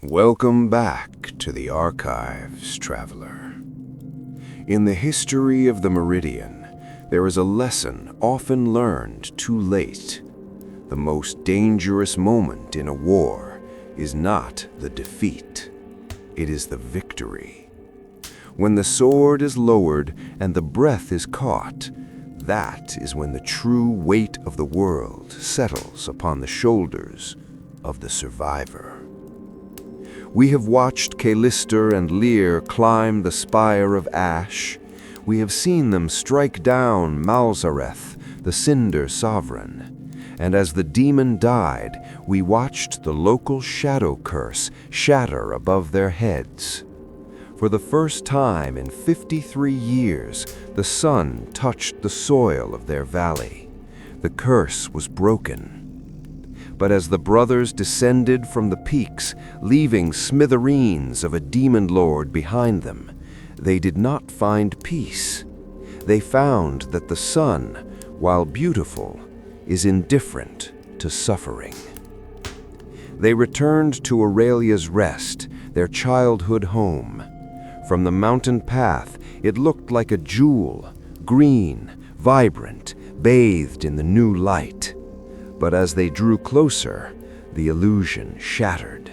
Welcome back to the Archives, traveler. In the history of the Meridian, there is a lesson often learned too late. The most dangerous moment in a war is not the defeat, it is the victory. When the sword is lowered and the breath is caught, that is when the true weight of the world settles upon the shoulders of the survivor. We have watched Kaelister and Lyr climb the spire of ash. We have seen them strike down Malzareth, the Cinder Sovereign. And as the demon died, we watched the local shadow curse shatter above their heads. For the first time in 53 years, the sun touched the soil of their valley. The curse was broken. But as the brothers descended from the peaks, leaving smithereens of a demon lord behind them, they did not find peace. They found that the sun, while beautiful, is indifferent to suffering. They returned to Aurelia's Rest, their childhood home. From the mountain path, it looked like a jewel, green, vibrant, bathed in the new light. But as they drew closer, the illusion shattered.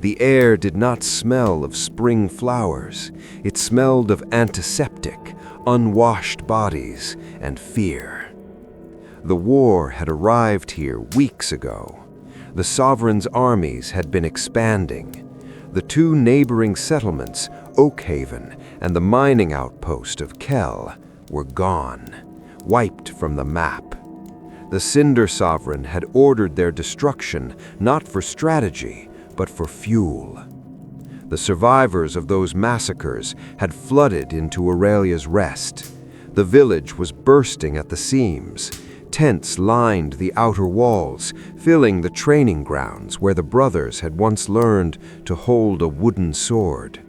The air did not smell of spring flowers. It smelled of antiseptic, unwashed bodies, and fear. The war had arrived here weeks ago. The Sovereign's armies had been expanding. The two neighboring settlements, Oakhaven and the mining outpost of Kel, were gone, wiped from the map. The Cinder Sovereign had ordered their destruction not for strategy, but for fuel. The survivors of those massacres had flooded into Aurelia's Rest. The village was bursting at the seams. Tents lined the outer walls, filling the training grounds where the brothers had once learned to hold a wooden sword.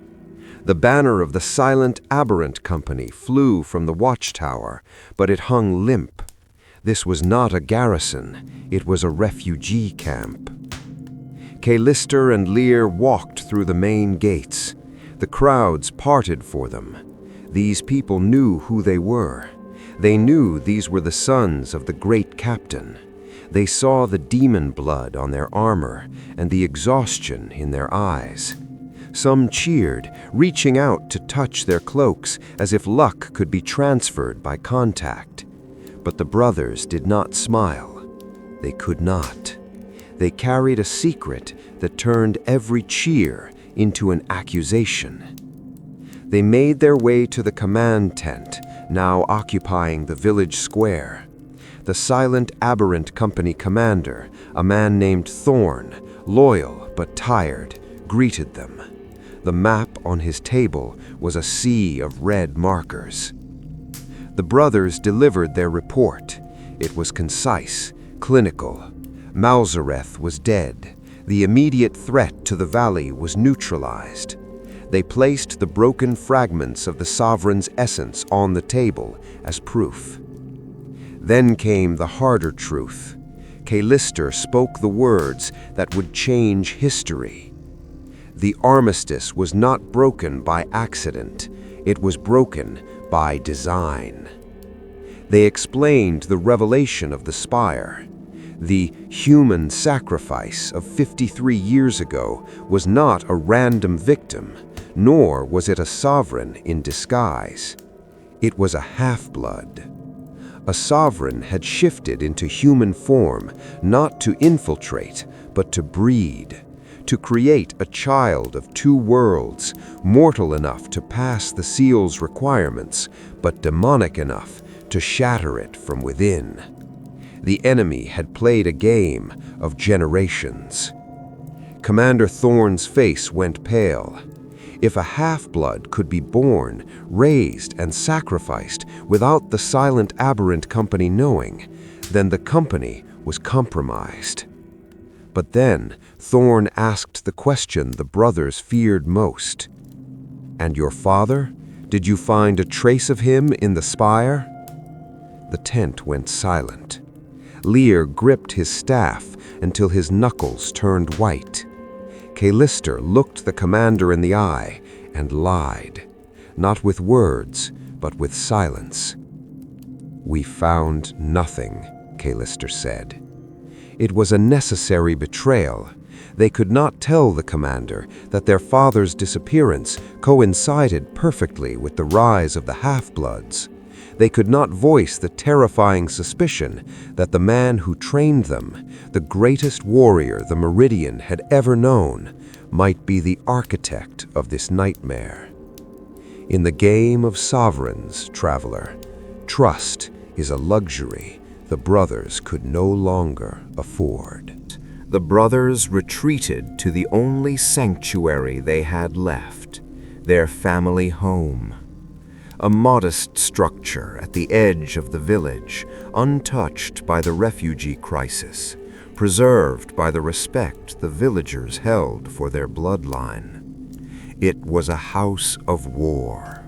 The banner of the Silent Aberrant Company flew from the watchtower, but it hung limp. This was not a garrison, it was a refugee camp. Kaelister and Lyr walked through the main gates. The crowds parted for them. These people knew who they were. They knew these were the sons of the great captain. They saw the demon blood on their armor and the exhaustion in their eyes. Some cheered, reaching out to touch their cloaks as if luck could be transferred by contact. But the brothers did not smile. They could not. They carried a secret that turned every cheer into an accusation. They made their way to the command tent, now occupying the village square. The Silent Aberrant Company commander, a man named Thorn, loyal but tired, greeted them. The map on his table was a sea of red markers. The brothers delivered their report. It was concise, clinical. Malzareth was dead. The immediate threat to the valley was neutralized. They placed the broken fragments of the Sovereign's essence on the table as proof. Then came the harder truth. Kaelister spoke the words that would change history. The Armistice was not broken by accident. It was broken by design. They explained the revelation of the spire. The human sacrifice of 53 years ago was not a random victim, nor was it a sovereign in disguise. It was a half-blood. A sovereign had shifted into human form, not to infiltrate, but to breed, to create a child of two worlds, mortal enough to pass the seal's requirements, but demonic enough to shatter it from within. The enemy had played a game of generations. Commander Thorn's face went pale. If a half-blood could be born, raised, and sacrificed without the Silent Aberrant Company knowing, then the company was compromised. But then Thorn asked the question the brothers feared most. "And your father? Did you find a trace of him in the spire?" The tent went silent. Lyr gripped his staff until his knuckles turned white. Kaelister looked the commander in the eye and lied, not with words, but with silence. "We found nothing," Kaelister said. It was a necessary betrayal. They could not tell the commander that their father's disappearance coincided perfectly with the rise of the Half-Bloods. They could not voice the terrifying suspicion that the man who trained them, the greatest warrior the Meridian had ever known, might be the architect of this nightmare. In the game of sovereigns, traveler, trust is a luxury the brothers could no longer afford. The brothers retreated to the only sanctuary they had left, their family home. A modest structure at the edge of the village, untouched by the refugee crisis, preserved by the respect the villagers held for their bloodline. It was a house of war.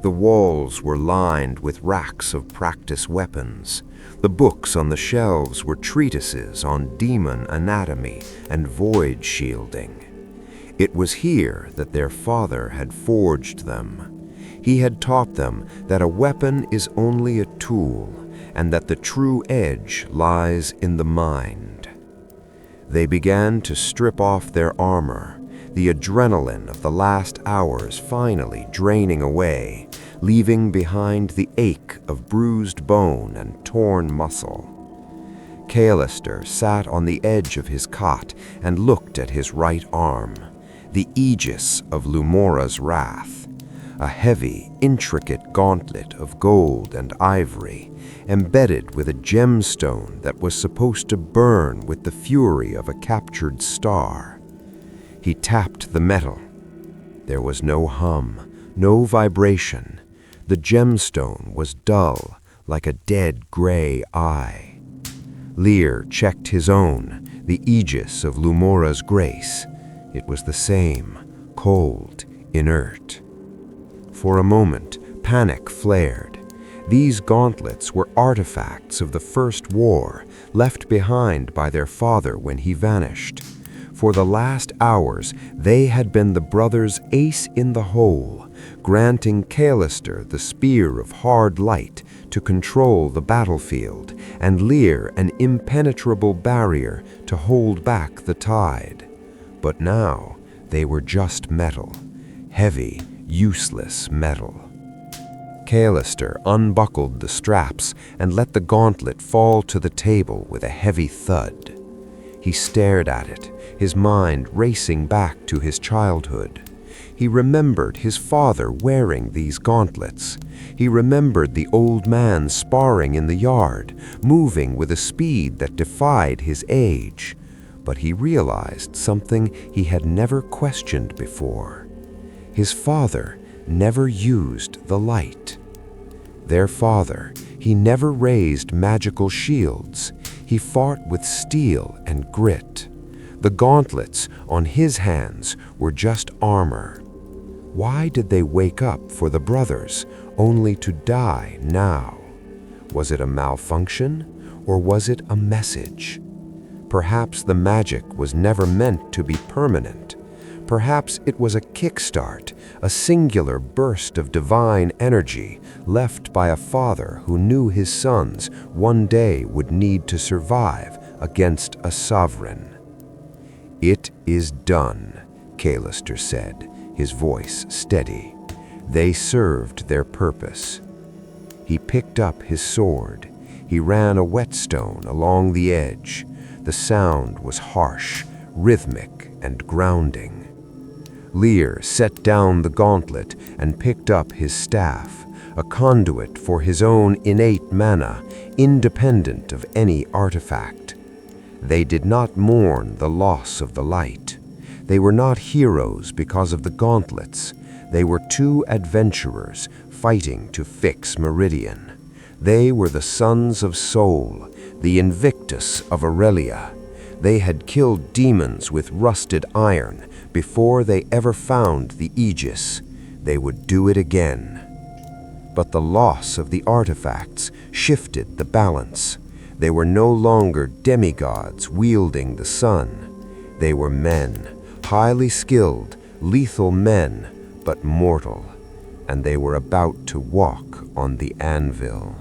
The walls were lined with racks of practice weapons. The books on the shelves were treatises on demon anatomy and void shielding. It was here that their father had forged them. He had taught them that a weapon is only a tool, and that the true edge lies in the mind. They began to strip off their armor, the adrenaline of the last hours finally draining away, leaving behind the ache of bruised bone and torn muscle. Kaelister sat on the edge of his cot and looked at his right arm, the aegis of Lyr-a's wrath, a heavy, intricate gauntlet of gold and ivory, embedded with a gemstone that was supposed to burn with the fury of a captured star. He tapped the metal. There was no hum, no vibration. The gemstone was dull, like a dead gray eye. Lyr checked his own, the aegis of Lyr-a's grace. It was the same, cold, inert. For a moment, panic flared. These gauntlets were artifacts of the First War, left behind by their father when he vanished. For the last hours, they had been the brothers' ace in the hole, granting Kaelister the spear of hard light to control the battlefield, and Lyr an impenetrable barrier to hold back the tide. But now they were just metal, heavy, useless metal. Kaelister unbuckled the straps and let the gauntlet fall to the table with a heavy thud. He stared at it, his mind racing back to his childhood. He remembered his father wearing these gauntlets. He remembered the old man sparring in the yard, moving with a speed that defied his age. But he realized something he had never questioned before. His father never used the light. Their father, he never raised magical shields. He fought with steel and grit. The gauntlets on his hands were just armor. Why did they wake up for the brothers, only to die now? Was it a malfunction, or was it a message? Perhaps the magic was never meant to be permanent. Perhaps it was a kickstart, a singular burst of divine energy left by a father who knew his sons one day would need to survive against a sovereign. "It is done," Kaelister said, his voice steady. They served their purpose. He picked up his sword. He ran a whetstone along the edge. The sound was harsh, rhythmic, and grounding. Lyr set down the gauntlet and picked up his staff, a conduit for his own innate mana, independent of any artifact. They did not mourn the loss of the light. They were not heroes because of the gauntlets. They were two adventurers fighting to fix Meridian. They were the sons of Soul, the Invictus of Aurelia. They had killed demons with rusted iron before they ever found the Aegis. They would do it again. But the loss of the artifacts shifted the balance. They were no longer demigods wielding the sun. They were men, highly skilled, lethal men, but mortal, and they were about to walk on the anvil.